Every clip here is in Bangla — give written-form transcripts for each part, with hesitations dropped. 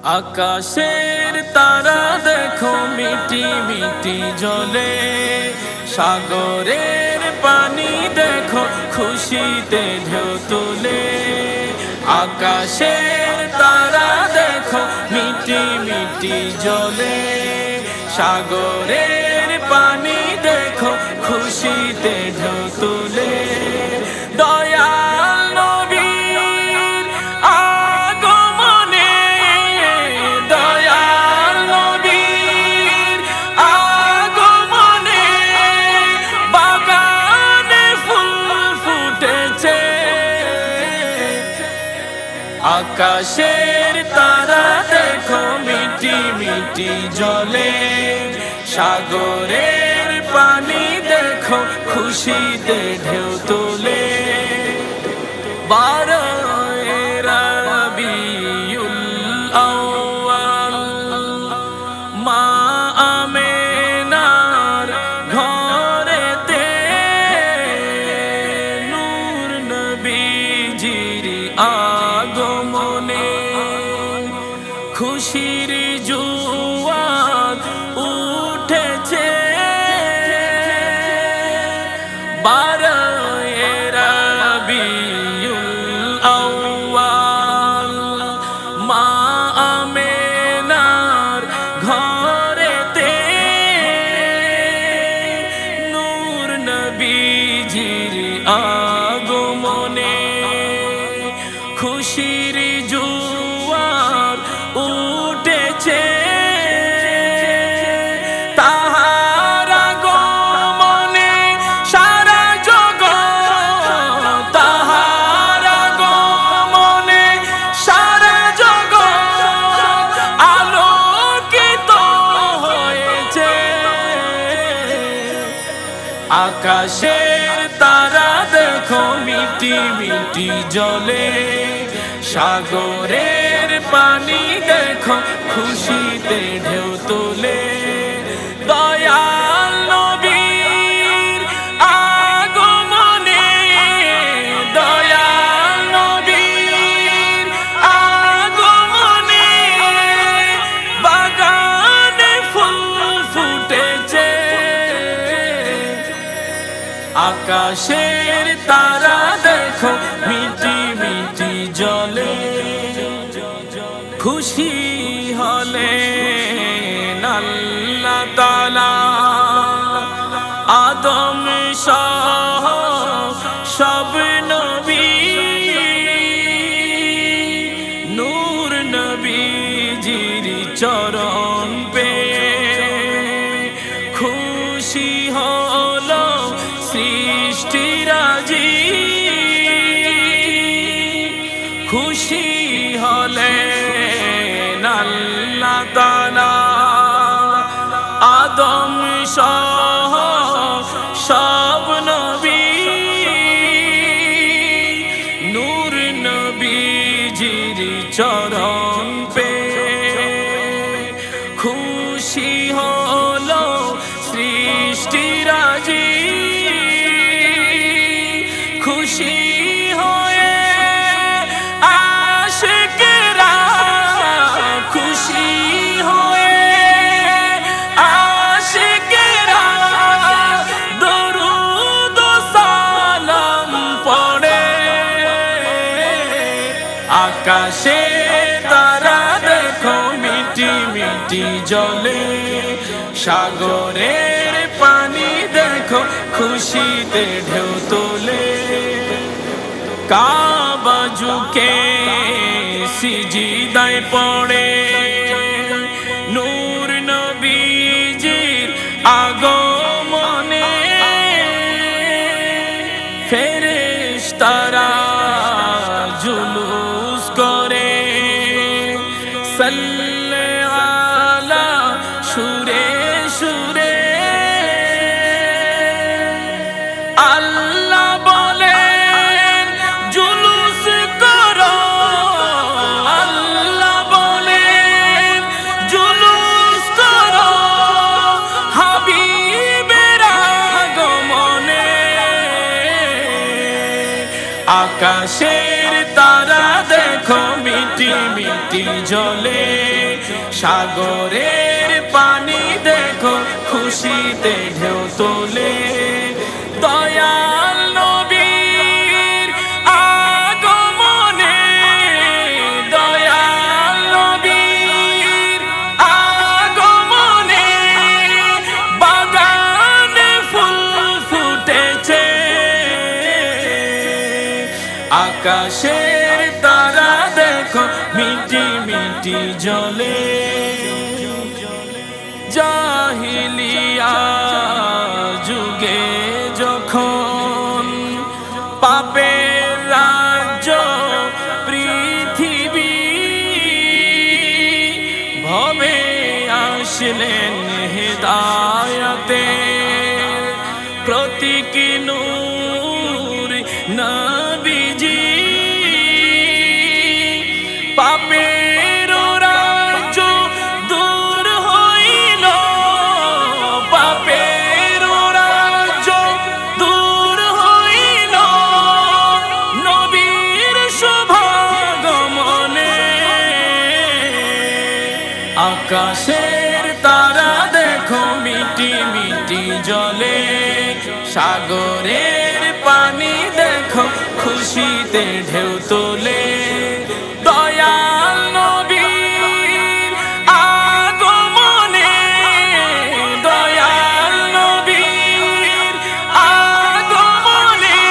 আকাশের তারা দেখো মিটি মিটি জ্বলে, সাগরের পানি দেখো খুশিতে ঢেউ তোলে। আকাশের তারা দেখো মিটি মিটি জ্বলে, সাগরের পানি দেখো খুশিতে ঢেউ তোলে। দয়াল নবীর আগমনে, দয়াল নবীর আগমনে বাগানে ফুল ফুটেছে। আকাশের তারা দেখো মিটি মিটি জ্বলে, সাগরের পানি দেখো খুশিতে ঢেউ তোলে। বারোয় রবিউল আউয়াল মা আমেনার ঘরেতে নূর নবীজির আগমনে খুশির জোয়ার উঠেছে। বারোয় রবিউল আউয়াল মা আমেনার ঘরেতে নূর নবীজির আগমনে খুশির জোয়ার উঠেছে। তাহার আগমনে সারা জগৎ, তাহার আগমনে সারা জগৎ আলোকিত হয়েছে। আকাশের তারা দেখো মিটি মিটি জ্বলে, সাগরের পানি দেখো খুশিতে ঢেউ তোলে। দয়াল নবীর আগমনে, দয়াল নবীর আগমনে বাগানে ফুল ফুটেছে। আকাশের তারা দেখো মিটি মিটি জ্বলে, খুশি হলেন আল্লাহ তাআলা আদম সহ সব নবী, নূর নবীজির চরণ পেয়ে খুশি হলো সৃষ্টিরাজি। খুশি হলেন আল্লাহ তাআলা আদম সহ সব নবী, নূর নবীজির চরণ পেয়ে খুশি হলো সৃষ্টিরাজি। খুশি হয়ে আশিকেরা, খুশি হয়ে আশিকেরা দরুদ ও সালাম পড়ে। আকাশে তারা দেখো মিটি মিটি জ্বলে, সাগরের পানি দেখো খুশিতে ঢেউ তোলে। কাবা ঝুঁকে সিজদায় পড়ে নূর নবীজির আগমনে ফেরেশতারা জুলুস করে সাল্লে আলা সুরে সুরে। আল্লাহ বলেন জুলুস করো, আল্লাহ বলেন জুলুস করো হাবিবের আগমনে। আকাশের তারা দেখো দেখো মিটি মিটি জলে, সাগরের পানি দেখো খুশিতে ঢেউ তোলে। দয়াল নবীর আগমনে, দয়াল নবীর আগমনে বাগানে ফুল ফুটেছে। আকাশের তারা দেখো মিটি মিটি জলে, জাহিলিয়া যুগে যখন পাপের রাজ্য পৃথিবী, ভবে আসলেন হেদায়েতের প্রতীক নূর নবীজি। পাপের রাজ্য দূর হইল, পাপের রাজ্য দূর হইল নবীর শুভাগমনে। আকাশের তারা দেখো মিটি মিটি জলে, সাগরের পানি দেখো খুশিতে ঢেউ তোলে। দয়াল নবীর আগমনে, দয়াল নবীর আগমনে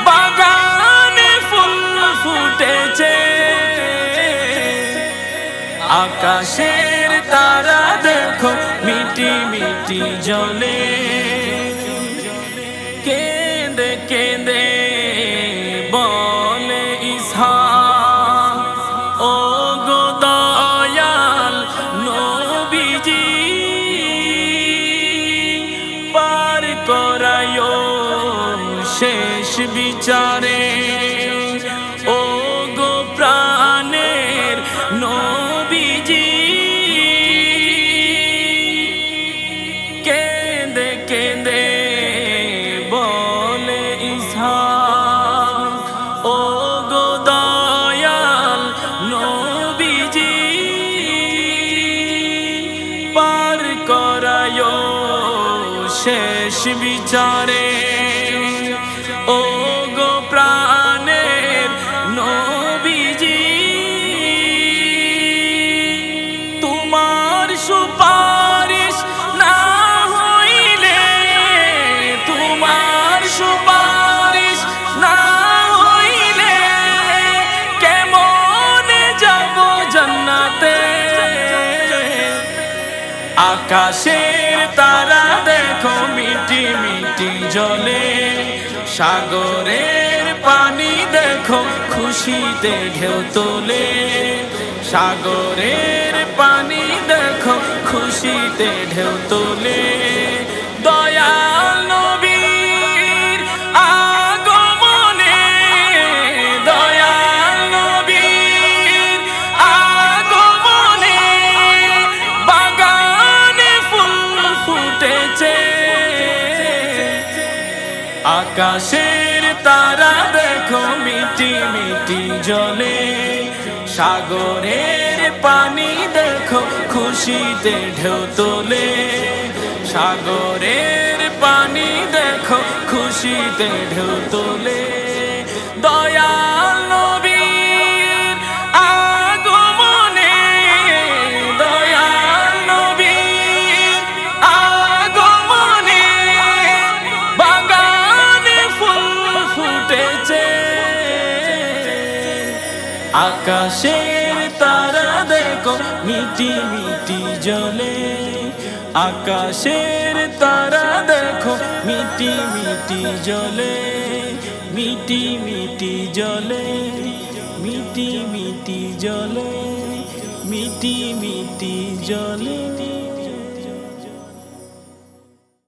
বাগানে ফুল ফুটেছে। আকাশের তারা দেখো মিটি মিটি জলে, কেঁদে কেঁদে বলে ইসহাক, ও গো দয়াল নবীজি পার করায়ো শেষ বিচারে। ও গো প্রাণের নবীজি কেঁদে কেঁদে বলে ইসহাক, ও গো দয়াল নবীজি পার করায়ো শেষ বিচারে। ও গো প্রাণের নবীজি তোমার সুপারিশ না হইলে, তোমার সুপারিশ না হইলে কেমন যাব জান্নাতে। আকাশের তারা দেখো মিটি মিটি জলে, সাগরের পানি দেখো খুশিতে ঢেউ তোলে। সাগরের পানি দেখো খুশিতে ঢেউ তোলে। দয়াল নবীর আগমনে, দয়াল নবীর আগমনে বাগানে ফুল ফুটেছে। আকাশের তারা দেখো মিটি মিটি জলে, সাগরের পানি দেখো খুশিতে ঢেউ তোলে। সাগরের পানি দেখো খুশিতে ঢেউ তোলে। দয়াল নবীর আগমনে, দয়াল নবীর আগমনে বাগানে ফুল ফুটেছে। আকাশের তারা দেখো মিটি মিটি জলে, আকাশের তারা দেখো মিটি মিটি জলে, মিটি মিটি জলে, মিটি মিটি জলে, মিটি মিটি জলে।